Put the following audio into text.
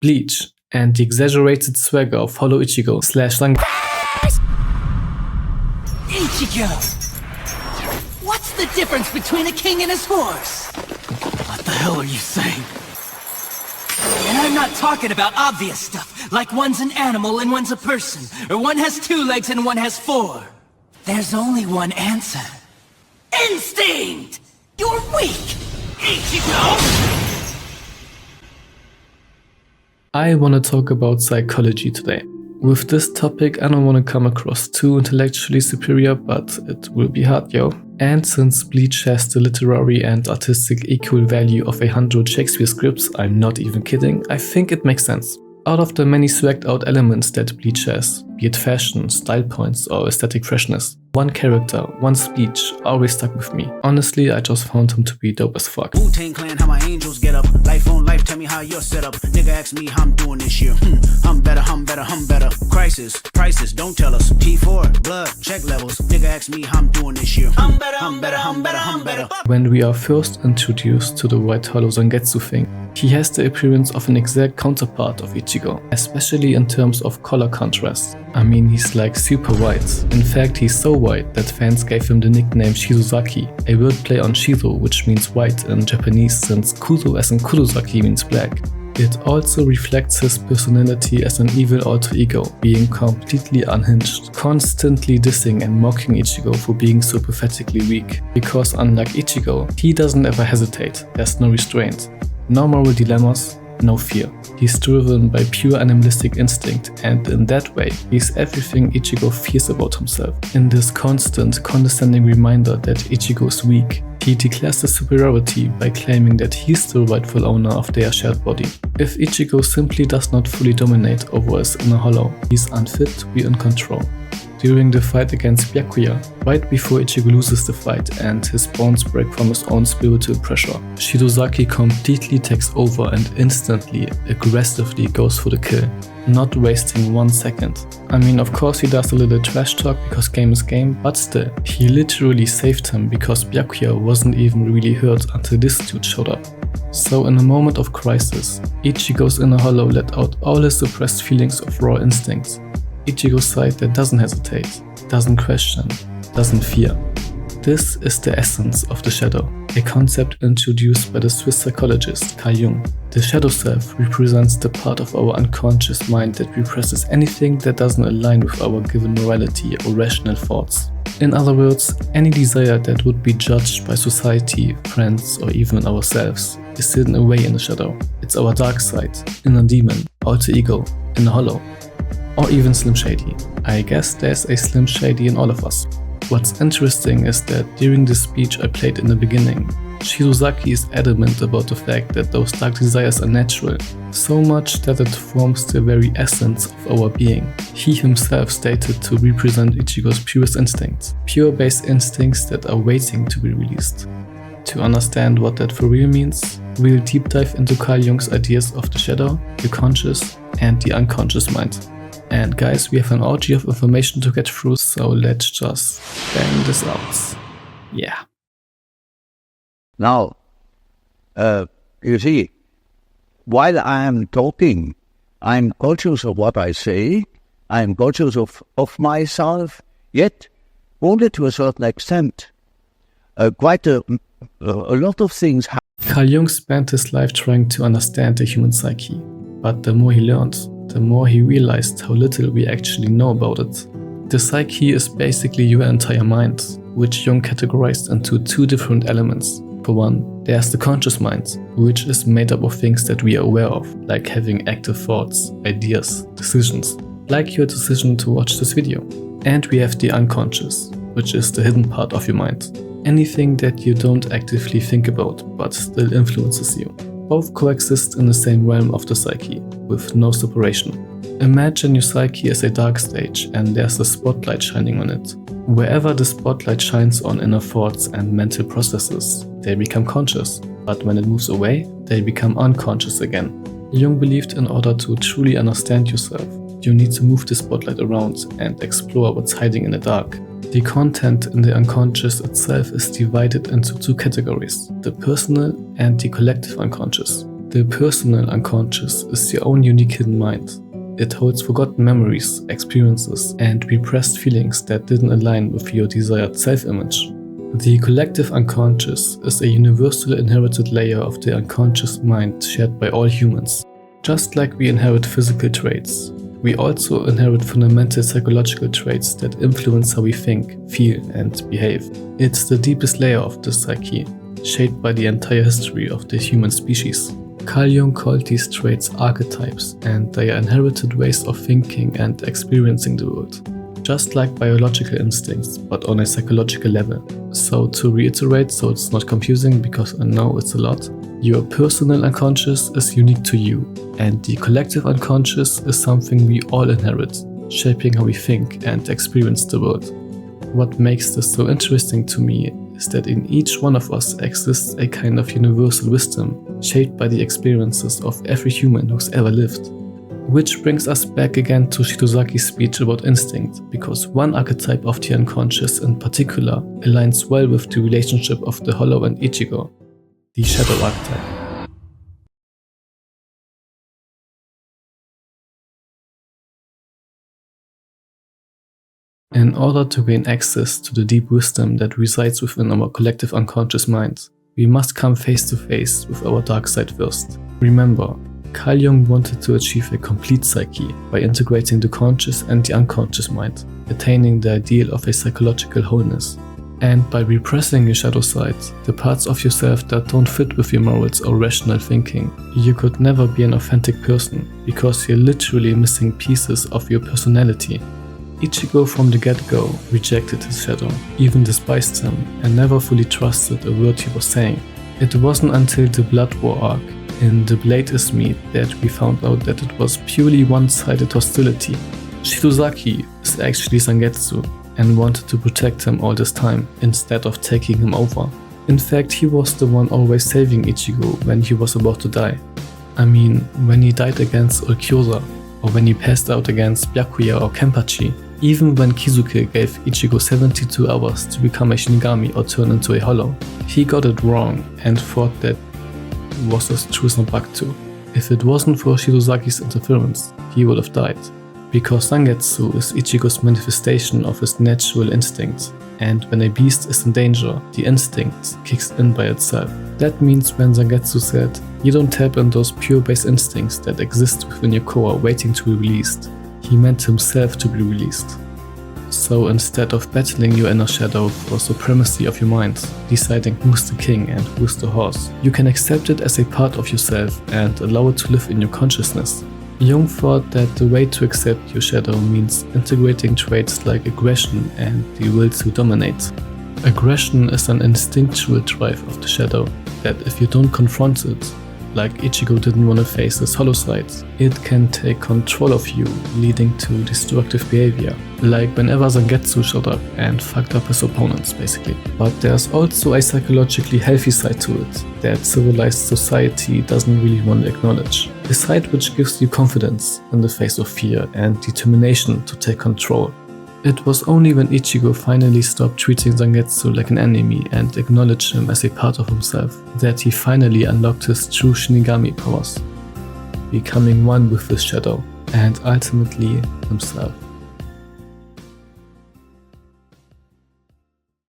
bleach, and the exaggerated swagger of Hollow Ichigo / Zangetsu. Ichigo! What's the difference between a king and his horse? What the hell are you saying? And I'm not talking about obvious stuff, like one's an animal and one's a person, or one has 2 legs and one has 4. There's only one answer. Instinct! You're weak! Ichigo! I want to talk about psychology today. With this topic, I don't want to come across too intellectually superior, but it will be hard, yo. And since Bleach has the literary and artistic equal value of 100 Shakespeare scripts, I'm not even kidding, I think it makes sense. Out of the many swagged out elements that Bleach has, be it fashion, style points, or aesthetic freshness, one character, one speech always stuck with me. Honestly, I just found him to be dope as fuck. Wu-Tang Clan, how my angels get up. Life on life, tell me how you're set up. Nigga ask me how I'm doing this year. I'm better. Crisis, prices, don't tell us. T4, blood, check levels. Nigga ask me how I'm doing this year. I'm better. When we are first introduced to the White Hollow Zangetsu thing, he has the appearance of an exact counterpart of Ichigo, especially in terms of color contrast. I mean, he's like super white. In fact, he's so white that fans gave him the nickname shirosaki, a wordplay on shiro, which means white in Japanese, since kudo as in kurosaki means black. It also reflects his personality as an evil alter ego, being completely unhinged, constantly dissing and mocking Ichigo for being so pathetically weak. Because unlike Ichigo, he doesn't ever hesitate, there's no restraint, no moral dilemmas, no fear. He's driven by pure animalistic instinct, and in that way, he's everything Ichigo fears about himself. In this constant, condescending reminder that Ichigo is weak, he declares his superiority by claiming that he's the rightful owner of their shared body. If Ichigo simply does not fully dominate over his inner hollow, he's unfit to be in control. During the fight against Byakuya, right before Ichigo loses the fight and his bones break from his own spiritual pressure, Shirosaki completely takes over and instantly, aggressively goes for the kill, not wasting 1 second. I mean, of course he does a little trash talk because game is game, but still, he literally saved him because Byakuya wasn't even really hurt until this dude showed up. So in a moment of crisis, Ichigo's inner hollow let out all his suppressed feelings of raw instincts. Ichigo's side that doesn't hesitate, doesn't question, doesn't fear. This is the essence of the shadow, a concept introduced by the Swiss psychologist Carl Jung. The shadow self represents the part of our unconscious mind that represses anything that doesn't align with our given morality or rational thoughts. In other words, any desire that would be judged by society, friends, or even ourselves is hidden away in the shadow. It's our dark side, inner demon, alter ego, inner hollow. Or even Slim Shady. I guess there's a Slim Shady in all of us. What's interesting is that during the speech I played in the beginning, Shirosaki is adamant about the fact that those dark desires are natural, so much that it forms the very essence of our being. He himself stated to represent Ichigo's purest instincts, pure base instincts that are waiting to be released. To understand what that for real means, we'll deep dive into Carl Jung's ideas of the shadow, the conscious, and the unconscious mind. And guys, we have an orgy of information to get through, so let's just bang this out. Yeah. Now, you see, while I am talking, I'm conscious of what I say, I'm conscious of myself, yet only to a certain extent. Quite a lot of things happen. Carl Jung spent his life trying to understand the human psyche, but the more he learned, the more he realized how little we actually know about it. The psyche is basically your entire mind, which Jung categorized into 2 different elements. For one, there's the conscious mind, which is made up of things that we are aware of, like having active thoughts, ideas, decisions, like your decision to watch this video. And we have the unconscious, which is the hidden part of your mind. Anything that you don't actively think about, but still influences you. Both coexist in the same realm of the psyche, with no separation. Imagine your psyche as a dark stage and there's a spotlight shining on it. Wherever the spotlight shines on inner thoughts and mental processes, they become conscious, but when it moves away, they become unconscious again. Jung believed in order to truly understand yourself, you need to move the spotlight around and explore what's hiding in the dark. The content in the unconscious itself is divided into 2 categories, the personal and the collective unconscious. The personal unconscious is your own unique hidden mind. It holds forgotten memories, experiences, and repressed feelings that didn't align with your desired self-image. The collective unconscious is a universal inherited layer of the unconscious mind shared by all humans. Just like we inherit physical traits, we also inherit fundamental psychological traits that influence how we think, feel, and behave. It's the deepest layer of the psyche, shaped by the entire history of the human species. Carl Jung called these traits archetypes, and they are inherited ways of thinking and experiencing the world. Just like biological instincts, but on a psychological level. So to reiterate, so it's not confusing, because I know it's a lot, your personal unconscious is unique to you, and the collective unconscious is something we all inherit, shaping how we think and experience the world. What makes this so interesting to me is that in each one of us exists a kind of universal wisdom, shaped by the experiences of every human who's ever lived. Which brings us back again to Shirosaki's speech about instinct, because one archetype of the unconscious in particular aligns well with the relationship of the hollow and Ichigo, the shadow archetype. In order to gain access to the deep wisdom that resides within our collective unconscious mind, we must come face to face with our dark side first. Remember, Carl Jung wanted to achieve a complete psyche by integrating the conscious and the unconscious mind, attaining the ideal of a psychological wholeness. And by repressing your shadow side, the parts of yourself that don't fit with your morals or rational thinking, you could never be an authentic person, because you're literally missing pieces of your personality. Ichigo from the get-go rejected his shadow, even despised him, and never fully trusted a word he was saying. It wasn't until the Blood War arc in The Blade is Me that we found out that it was purely one-sided hostility. Shirosaki is actually Zangetsu and wanted to protect him all this time instead of taking him over. In fact, he was the one always saving Ichigo when he was about to die. I mean, when he died against Ulkyosa, or when he passed out against Byakuya or Kenpachi, even when Kizuke gave Ichigo 72 hours to become a Shinigami or turn into a hollow. He got it wrong and thought that was as true as Nobaktu. If it wasn't for Shirosaki's interference, he would have died. Because Zangetsu is Ichigo's manifestation of his natural instincts, and when a beast is in danger, the instinct kicks in by itself. That means when Zangetsu said, you don't tap on those pure base instincts that exist within your core waiting to be released, he meant himself to be released. So instead of battling your inner shadow for supremacy of your mind, deciding who's the king and who's the horse, you can accept it as a part of yourself and allow it to live in your consciousness. Jung thought that the way to accept your shadow means integrating traits like aggression and the will to dominate. Aggression is an instinctual drive of the shadow that if you don't confront it, like Ichigo didn't want to face his hollow side, it can take control of you, leading to destructive behavior, like whenever Zangetsu showed up and fucked up his opponents, basically. But there's also a psychologically healthy side to it, that civilized society doesn't really want to acknowledge. A side which gives you confidence in the face of fear and determination to take control. It was only when Ichigo finally stopped treating Zangetsu like an enemy and acknowledged him as a part of himself that he finally unlocked his true Shinigami powers, becoming one with his shadow and ultimately himself.